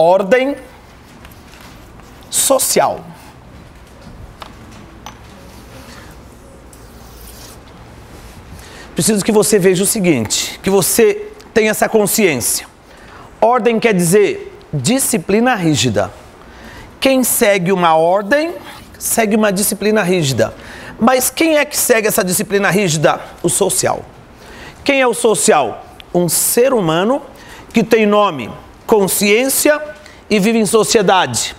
ordem social. Preciso que você veja o seguinte, que você tenha essa consciência. Ordem quer dizer disciplina rígida. Quem segue uma ordem, segue uma disciplina rígida. Mas quem é que segue essa disciplina rígida? O social. Quem é o social? Um ser humano que tem nome, consciência e vive em sociedade.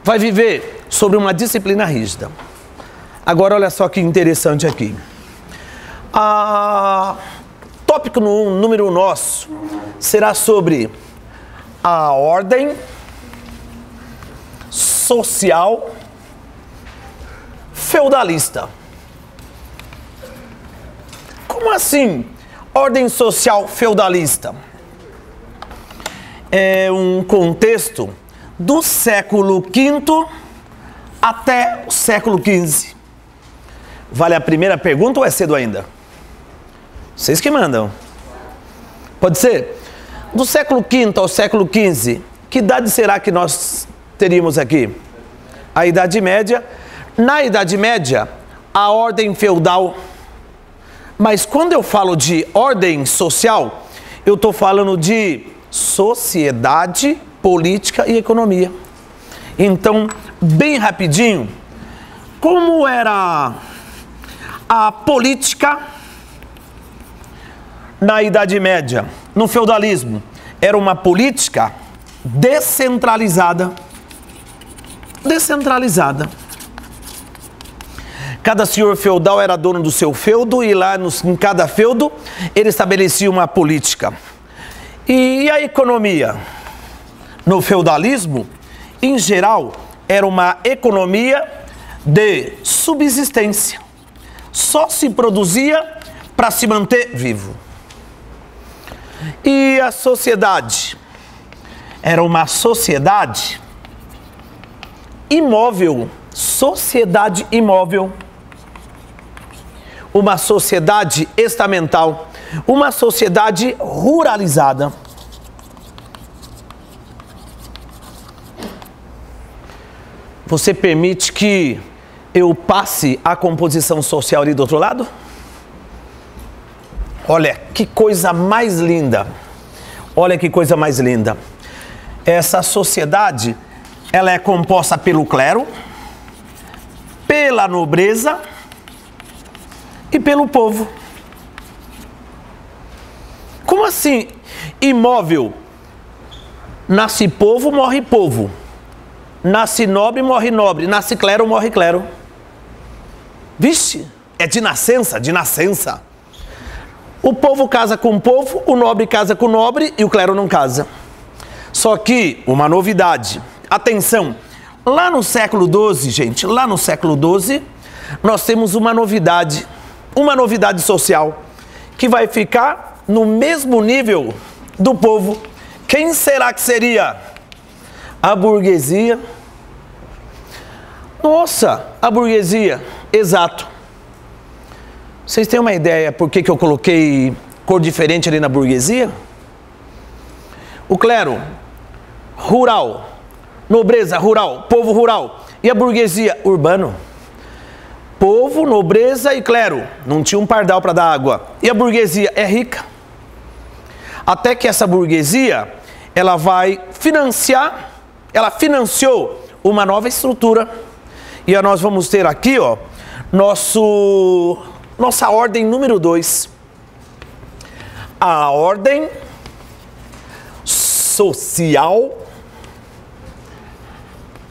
Vai viver sobre uma disciplina rígida. Agora olha só que interessante aqui. Tópico número 1 nosso será sobre a ordem social feudalista. Como assim, ordem social feudalista? É um contexto do século V até o século XV. Vale a primeira pergunta ou é cedo ainda? Vocês que mandam. Pode ser? Do século V ao século XV, que idade será que nós teríamos aqui? A Idade Média. Na Idade Média, a ordem feudal. Mas quando eu falo de ordem social, eu estou falando de sociedade, política e economia. Então, bem rapidinho, como era a política na Idade Média, no feudalismo? Era uma política descentralizada. Descentralizada. Cada senhor feudal era dono do seu feudo e lá em cada feudo ele estabelecia uma política. E a economia? No feudalismo, em geral, era uma economia de subsistência. Só se produzia para se manter vivo. E a sociedade? Era uma sociedade imóvel. Sociedade imóvel. Uma sociedade estamental. Uma sociedade ruralizada. Você permite que eu passe a composição social ali do outro lado? Olha, que coisa mais linda. Olha que coisa mais linda. Essa sociedade, ela é composta pelo clero, pela nobreza e pelo povo. Como assim? Imóvel. Nasce povo, morre povo. Nasce nobre, morre nobre. Nasce clero, morre clero. Vixe, é de nascença, de nascença. O povo casa com o povo, o nobre casa com o nobre e o clero não casa. Só que, uma novidade, atenção, lá no século XII, gente, lá no século XII, nós temos uma novidade social, que vai ficar no mesmo nível do povo. Quem será que seria? A burguesia. Nossa, a burguesia, exato. Vocês têm uma ideia por que eu coloquei cor diferente ali na burguesia? O clero, rural. Nobreza, rural. Povo, rural. E a burguesia, urbano. Povo, nobreza e clero. Não tinha um pardal para dar água. E a burguesia é rica. Até que essa burguesia, ela vai financiar, ela financiou uma nova estrutura. E nós vamos ter aqui, ó, nossa ordem número 2. A ordem social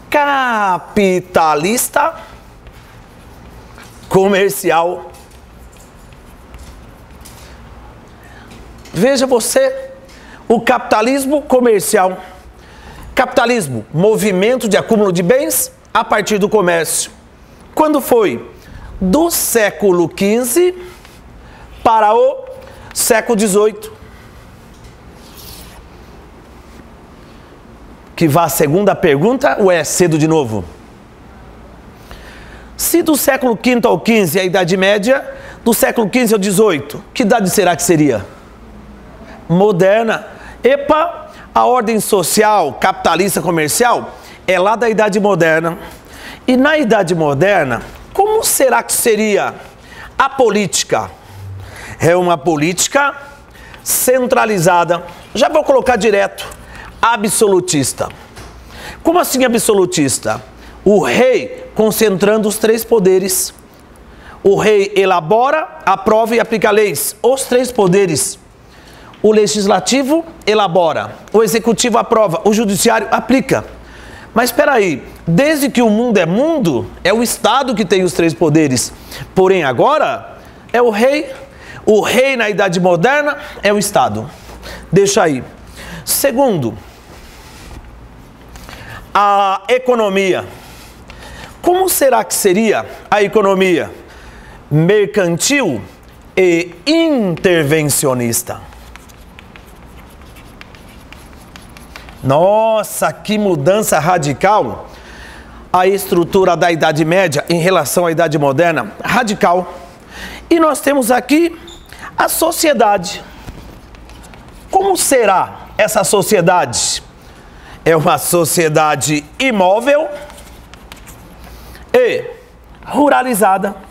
capitalista comercial. Veja você, o capitalismo comercial. Capitalismo, movimento de acúmulo de bens a partir do comércio. Quando foi? Do século XV para o século XVIII. Que vá a segunda pergunta ou é cedo de novo? Se do século V ao XV é a Idade Média, do século XV ao XVIII, que idade será que seria? Moderna. Epa, A ordem social, capitalista, comercial, é lá da Idade Moderna. E na Idade Moderna, como será que seria a política? É uma política centralizada, já vou colocar direto, absolutista. Como assim absolutista? O rei concentrando os três poderes. O rei elabora, aprova e aplica leis. Os três poderes. O legislativo elabora, o executivo aprova, o judiciário aplica. Mas espera aí, desde que o mundo é mundo, é o Estado que tem os três poderes. Porém agora é o rei. O rei na Idade Moderna é o Estado. Deixa aí. Segundo, a economia. Como será que seria a economia? Mercantil e intervencionista. Nossa, que mudança radical! A estrutura da Idade Média em relação à Idade Moderna, radical. E nós temos aqui a sociedade. Como será essa sociedade? É uma sociedade imóvel e ruralizada.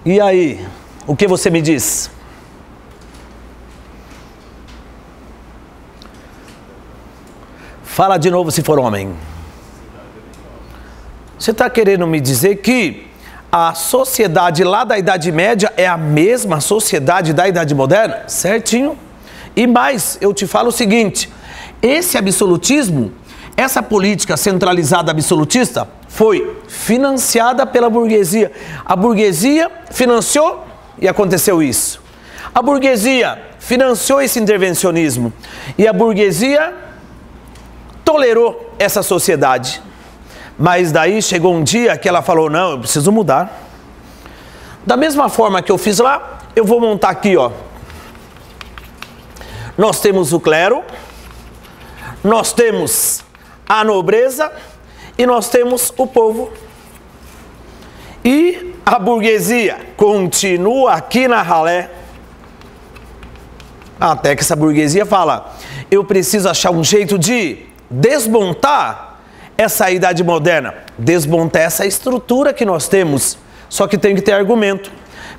E aí, o que você me diz? Fala de novo se for homem. Você está querendo me dizer que a sociedade lá da Idade Média é a mesma sociedade da Idade Moderna? Certinho. E mais, eu te falo o seguinte, esse absolutismo, essa política centralizada absolutista foi financiada pela burguesia. A burguesia financiou e aconteceu isso. A burguesia financiou esse intervencionismo e a burguesia tolerou essa sociedade. Mas daí chegou um dia que ela falou, não, eu preciso mudar. Da mesma forma que eu fiz lá, eu vou montar aqui, ó. Nós temos o clero, nós temos a nobreza e nós temos o povo. E a burguesia continua aqui na ralé. Até que essa burguesia fala, eu preciso achar um jeito de desmontar essa Idade Moderna, desmontar essa estrutura que nós temos, só que tem que ter argumento.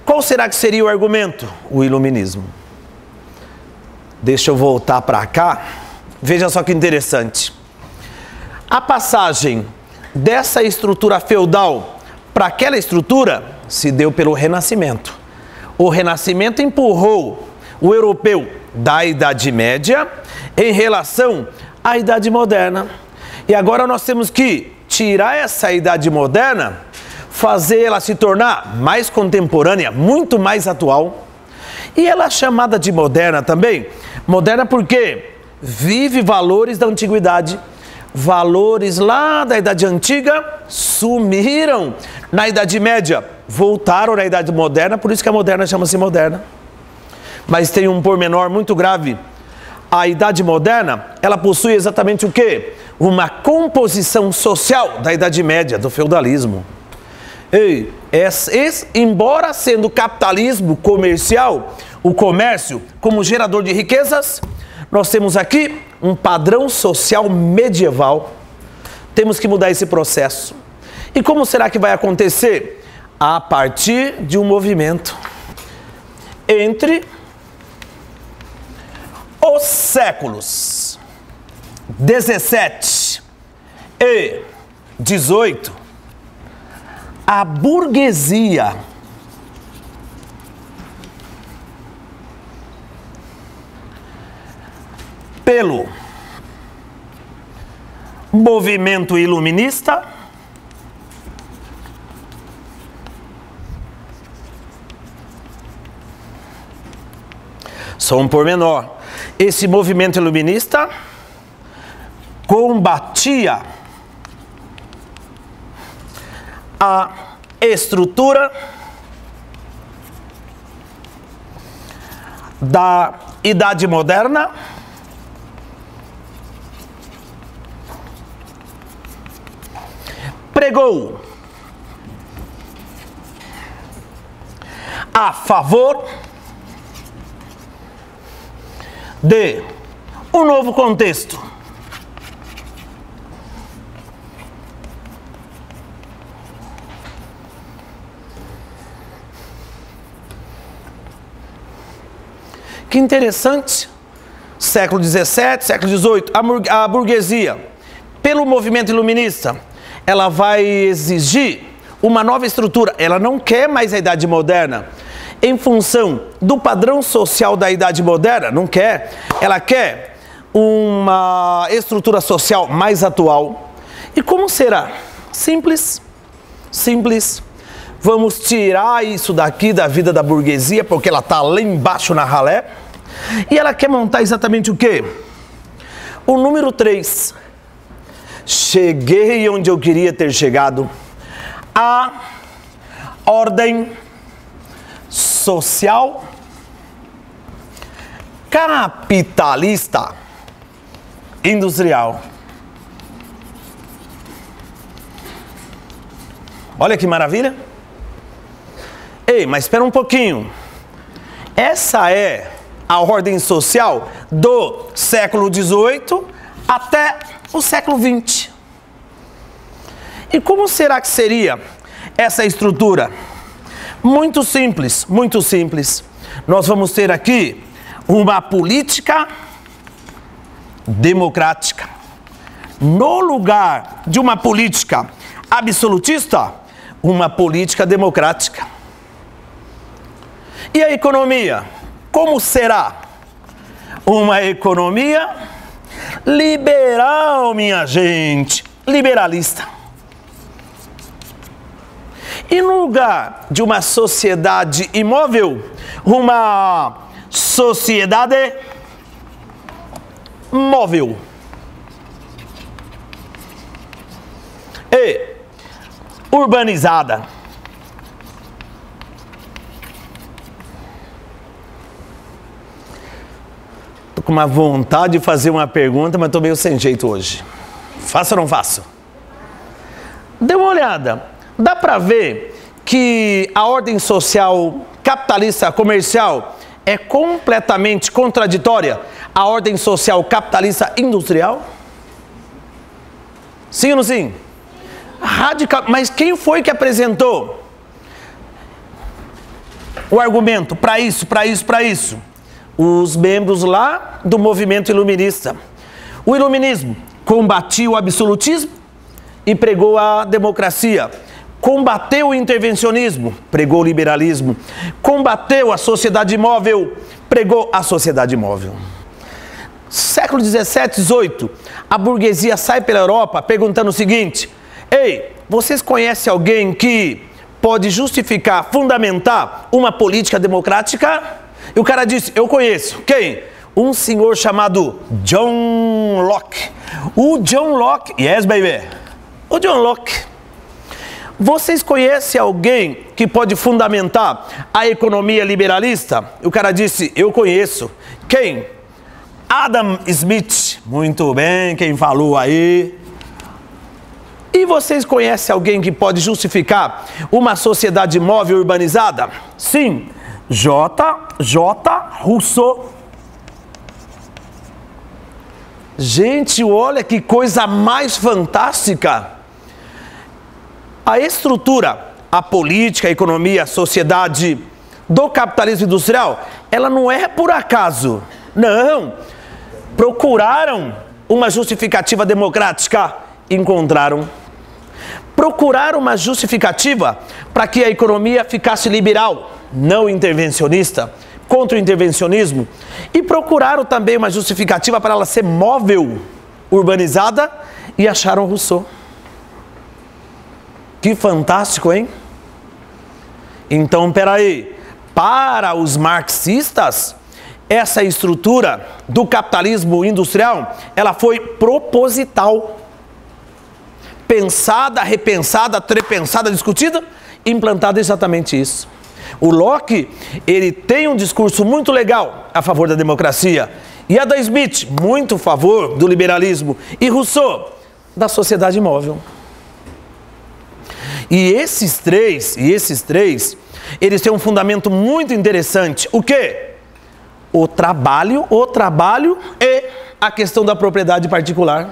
Qual será que seria o argumento? O iluminismo. Deixa eu voltar para cá, veja só que interessante. A passagem dessa estrutura feudal para aquela estrutura se deu pelo Renascimento. O Renascimento empurrou o europeu da Idade Média em relação à Idade Moderna. E agora nós temos que tirar essa Idade Moderna, fazer ela se tornar mais contemporânea, muito mais atual. E ela é chamada de moderna também. Moderna porque vive valores da antiguidade. Valores lá da Idade Antiga sumiram na Idade Média, voltaram na Idade Moderna, por isso que a moderna chama-se moderna. Mas tem um pormenor muito grave. A Idade Moderna, ela possui exatamente o quê? Uma composição social da Idade Média, do feudalismo. Embora sendo capitalismo comercial, o comércio como gerador de riquezas, nós temos aqui um padrão social medieval. Temos que mudar esse processo. E como será que vai acontecer? A partir de um movimento entre os séculos 17 e 18, a burguesia pelo movimento iluminista só um pormenor. Esse movimento iluminista combatia a estrutura da Idade Moderna pregou a favor de um novo contexto. Que interessante, século XVII, século XVIII, a burguesia, pelo movimento iluminista, ela vai exigir uma nova estrutura. Ela não quer mais a Idade Moderna. Em função do padrão social da Idade Moderna, não quer. Ela quer uma estrutura social mais atual. E como será? Simples, simples. Vamos tirar isso daqui da vida da burguesia, porque ela está lá embaixo na ralé. E ela quer montar exatamente o quê? O número 3. Cheguei onde eu queria ter chegado. A ordem social capitalista industrial. Olha que maravilha. Ei, mas espera um pouquinho. Essa é a ordem social do século XVIII até o século XX. E como será que seria essa estrutura? Muito simples, muito simples. Nós vamos ter aqui uma política democrática. No lugar de uma política absolutista, uma política democrática. E a economia? Como será? Uma economia liberal, minha gente, liberalista. E no lugar de uma sociedade imóvel, uma sociedade móvel. E urbanizada. Tô com uma vontade de fazer uma pergunta, mas tô meio sem jeito hoje. Faço ou não faço? Dê uma olhada. Dá para ver que a ordem social capitalista comercial é completamente contraditória à ordem social capitalista industrial? Sim ou não sim? Radical. Mas quem foi que apresentou o argumento para isso, para isso, para isso? Os membros lá do movimento iluminista. O iluminismo combatia o absolutismo e pregou a democracia. Combateu o intervencionismo, pregou o liberalismo. Combateu a sociedade móvel, pregou a sociedade móvel. Século XVII, XVIII, a burguesia sai pela Europa perguntando o seguinte: ei, vocês conhecem alguém que pode justificar, fundamentar uma política democrática? E o cara disse: eu conheço. Quem? Um senhor chamado John Locke. O John Locke, yes baby, o John Locke. Vocês conhecem alguém que pode fundamentar a economia liberalista? E o cara disse: eu conheço. Quem? Adam Smith. Muito bem, quem falou aí? E vocês conhecem alguém que pode justificar uma sociedade móvel urbanizada? Sim, J. Rousseau. Gente, olha que coisa mais fantástica. A estrutura, a política, a economia, a sociedade do capitalismo industrial, ela não é por acaso. Não. Procuraram uma justificativa democrática, encontraram. Procuraram uma justificativa para que a economia ficasse liberal, não intervencionista, contra o intervencionismo. E procuraram também uma justificativa para ela ser móvel, urbanizada, e acharam Rousseau. Que fantástico, hein? Então, peraí, para os marxistas, essa estrutura do capitalismo industrial, ela foi proposital. Pensada, repensada, trepensada, discutida, implantada exatamente isso. O Locke, ele tem um discurso muito legal a favor da democracia. E Adam Smith, muito a favor do liberalismo. E Rousseau, da sociedade móvel. E esses três, eles têm um fundamento muito interessante. O quê? O trabalho e a questão da propriedade particular.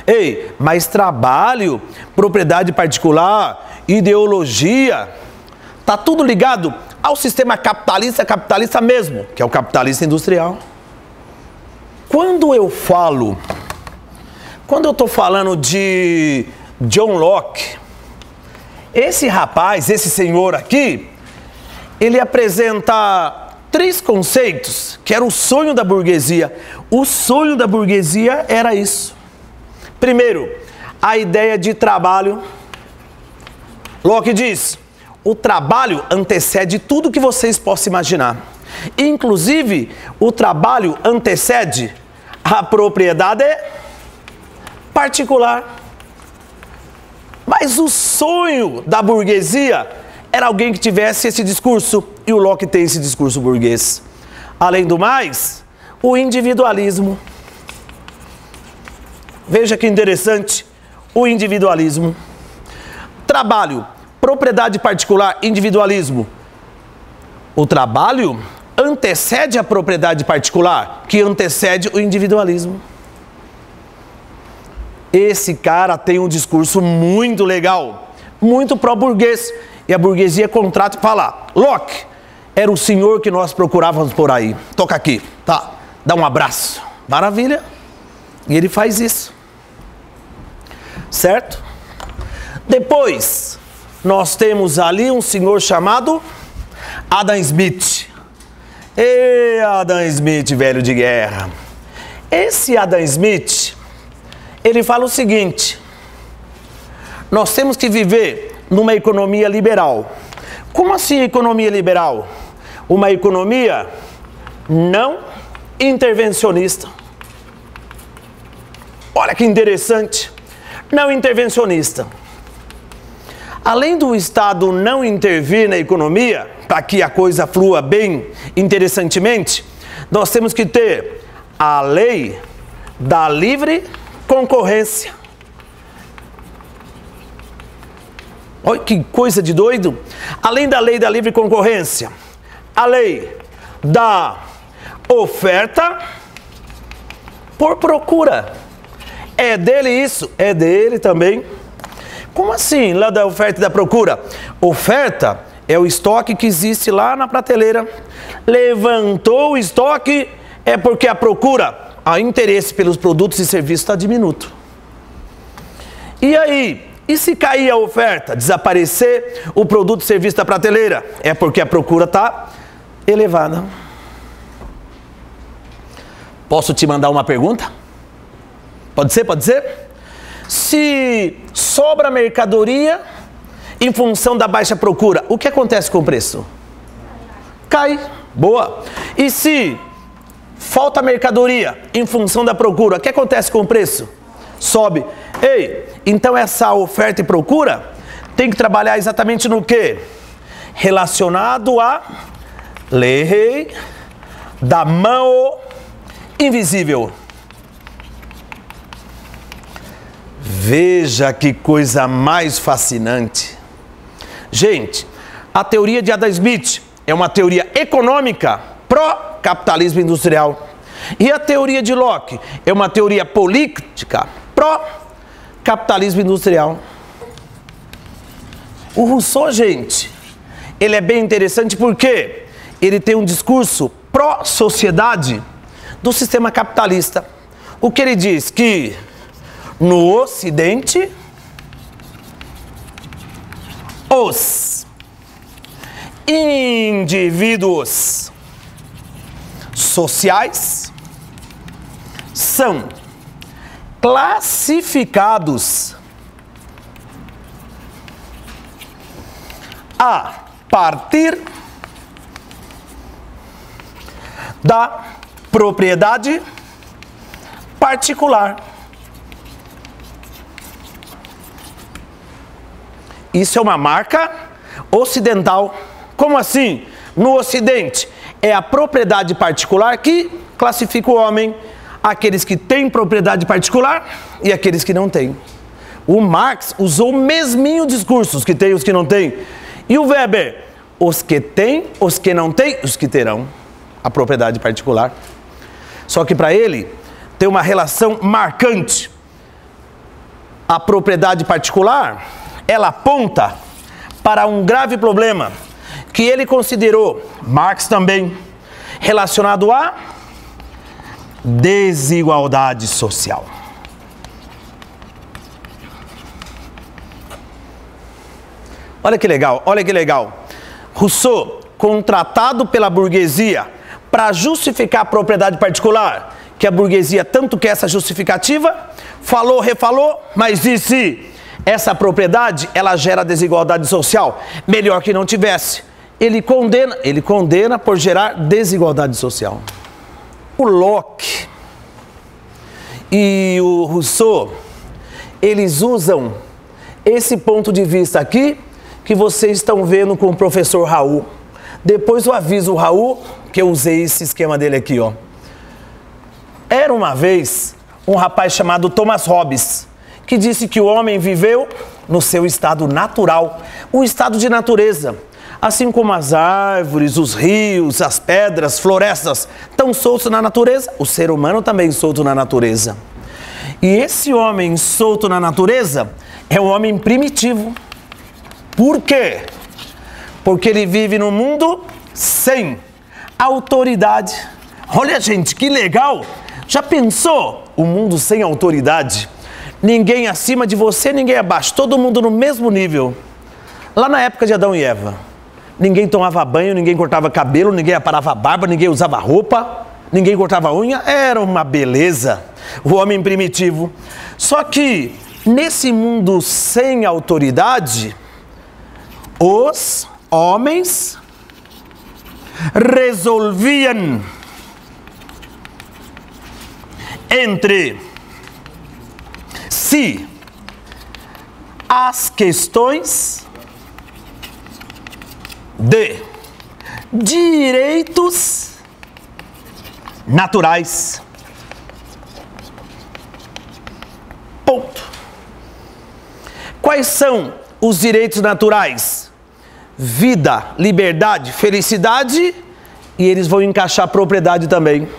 Ei, mas trabalho, propriedade particular, ideologia, tá tudo ligado ao sistema capitalista mesmo, que é o capitalista industrial. Quando eu estou falando de John Locke, esse rapaz, esse senhor aqui, ele apresenta 3 conceitos, que era o sonho da burguesia. O sonho da burguesia era isso. Primeiro, a ideia de trabalho. Locke diz, o trabalho antecede tudo que vocês possam imaginar. Inclusive, o trabalho antecede a propriedade particular. Mas o sonho da burguesia era alguém que tivesse esse discurso, e o Locke tem esse discurso burguês. Além do mais, o individualismo. Veja que interessante, o individualismo. Trabalho, propriedade particular, individualismo. O trabalho antecede a propriedade particular, que antecede o individualismo. Esse cara tem um discurso muito legal, muito pró-burguês. E a burguesia contrata e fala, Locke, era o senhor que nós procurávamos por aí. Toca aqui, tá? Dá um abraço. Maravilha. E ele faz isso. Certo? Depois, nós temos ali um senhor chamado Adam Smith. Ê, Adam Smith, velho de guerra. Esse Adam Smith, ele fala o seguinte, nós temos que viver numa economia liberal. Como assim economia liberal? Uma economia não intervencionista. Olha que interessante. Não intervencionista. Além do Estado não intervir na economia, para que a coisa flua bem interessantemente, nós temos que ter a lei da livre concorrência. Olha que coisa de doido. Além da lei da livre concorrência, a lei da oferta por procura. É dele isso? É dele também. Como assim, lá da oferta e da procura? Oferta é o estoque que existe lá na prateleira. Levantou o estoque, é porque a procura, a interesse pelos produtos e serviços está diminuto. E aí? E se cair a oferta, desaparecer o produto e serviço da prateleira? É porque a procura está elevada. Posso te mandar uma pergunta? Pode ser? Pode ser? Se sobra mercadoria em função da baixa procura, o que acontece com o preço? Cai. Boa. E se falta mercadoria em função da procura, o que acontece com o preço? Sobe. Ei, então essa oferta e procura tem que trabalhar exatamente no quê? Relacionado à lei da mão invisível. Veja que coisa mais fascinante. Gente, a teoria de Adam Smith é uma teoria econômica pró-capitalismo industrial. E a teoria de Locke é uma teoria política pró-capitalismo industrial. O Rousseau, gente, ele é bem interessante porque ele tem um discurso pró-sociedade do sistema capitalista. O que ele diz? Que no Ocidente, os indivíduos sociais são classificados a partir da propriedade particular. Isso é uma marca ocidental. Como assim? No Ocidente, é a propriedade particular que classifica o homem. Aqueles que têm propriedade particular e aqueles que não têm. O Marx usou o mesminho discursos que tem os que não têm. E o Weber? os que têm, os que não têm, os que terão a propriedade particular. Só que para ele tem uma relação marcante. A propriedade particular, ela aponta para um grave problema que ele considerou, Marx também, relacionado à desigualdade social. Olha que legal, olha que legal. Rousseau, contratado pela burguesia para justificar a propriedade particular, que a burguesia tanto quer essa justificativa, falou, refalou, mas disse, essa propriedade, ela gera desigualdade social, melhor que não tivesse. Ele condena por gerar desigualdade social. O Locke e o Rousseau, eles usam esse ponto de vista aqui, que vocês estão vendo com o professor Raul. Depois eu aviso o Raul que eu usei esse esquema dele aqui, ó. Era uma vez um rapaz chamado Thomas Hobbes, que disse que o homem viveu no seu estado natural, o estado de natureza. Assim como as árvores, os rios, as pedras, florestas estão soltos na natureza, o ser humano também solto na natureza. E esse homem solto na natureza é o homem primitivo. Por quê? Porque ele vive num mundo sem autoridade. Olha, gente, que legal! Já pensou? O mundo sem autoridade? Ninguém acima de você, ninguém abaixo, todo mundo no mesmo nível. Lá na época de Adão e Eva, ninguém tomava banho, ninguém cortava cabelo, ninguém aparava a barba, ninguém usava roupa, ninguém cortava unha, era uma beleza. O homem primitivo. Só que, nesse mundo sem autoridade, os homens resolviam entre si as questões de direitos naturais. Ponto. Quais são os direitos naturais? Vida, liberdade, felicidade, e eles vão encaixar a propriedade também.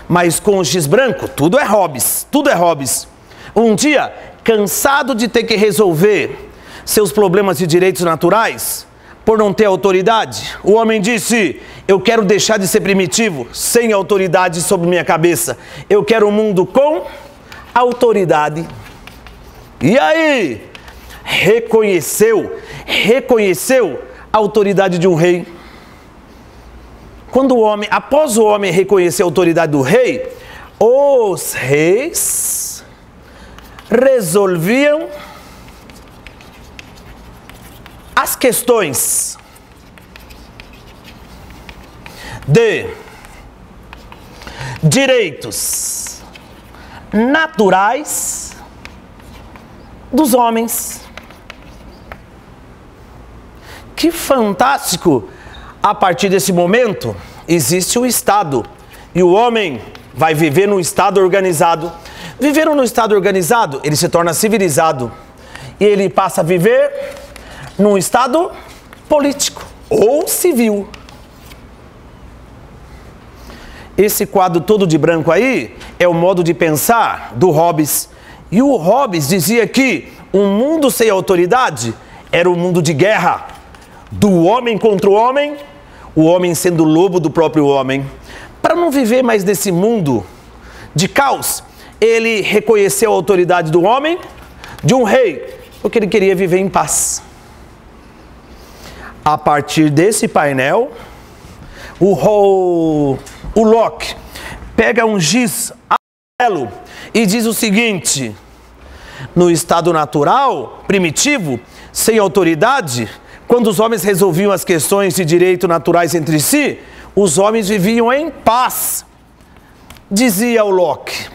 Mas com o giz branco, tudo é Hobbes, tudo é Hobbes. Um dia, cansado de ter que resolver seus problemas de direitos naturais, por não ter autoridade, o homem disse, eu quero deixar de ser primitivo, sem autoridade sobre minha cabeça. Eu quero um mundo com autoridade. E aí? Reconheceu a autoridade de um rei. Quando o homem, após o homem reconhecer a autoridade do rei, os reis resolviam as questões de direitos naturais dos homens. Que fantástico! A partir desse momento, existe o Estado. E o homem vai viver num Estado organizado. Vivendo num Estado organizado, ele se torna civilizado. E ele passa a viver num Estado político ou civil. Esse quadro todo de branco aí é o modo de pensar do Hobbes. E o Hobbes dizia que um mundo sem autoridade era um mundo de guerra. Do homem contra o homem sendo lobo do próprio homem. Para não viver mais nesse mundo de caos, ele reconheceu a autoridade do homem, de um rei, porque ele queria viver em paz. A partir desse painel, o Locke pega um giz amarelo e diz o seguinte: no estado natural, primitivo, sem autoridade, quando os homens resolviam as questões de direito naturais entre si, os homens viviam em paz, dizia o Locke.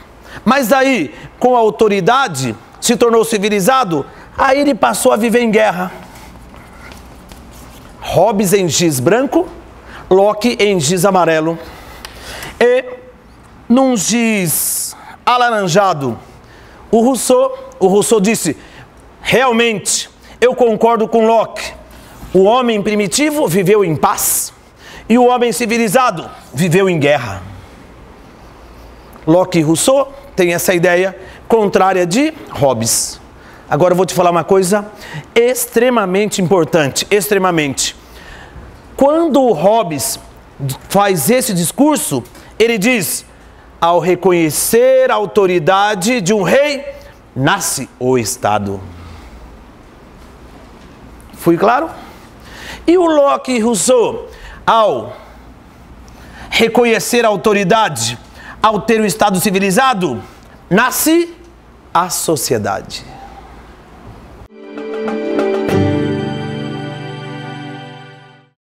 Mas daí, com a autoridade, se tornou civilizado, aí ele passou a viver em guerra. Hobbes em giz branco, Locke em giz amarelo. E num giz alaranjado, o Rousseau disse, realmente, eu concordo com Locke. O homem primitivo viveu em paz e o homem civilizado viveu em guerra. Locke e Rousseau têm essa ideia contrária de Hobbes. Agora eu vou te falar uma coisa extremamente importante, extremamente. Quando o Hobbes faz esse discurso, ele diz: ao reconhecer a autoridade de um rei, nasce o Estado. Fui claro? E o Locke e Rousseau, ao reconhecer a autoridade, ao ter o Estado civilizado, nasce a sociedade.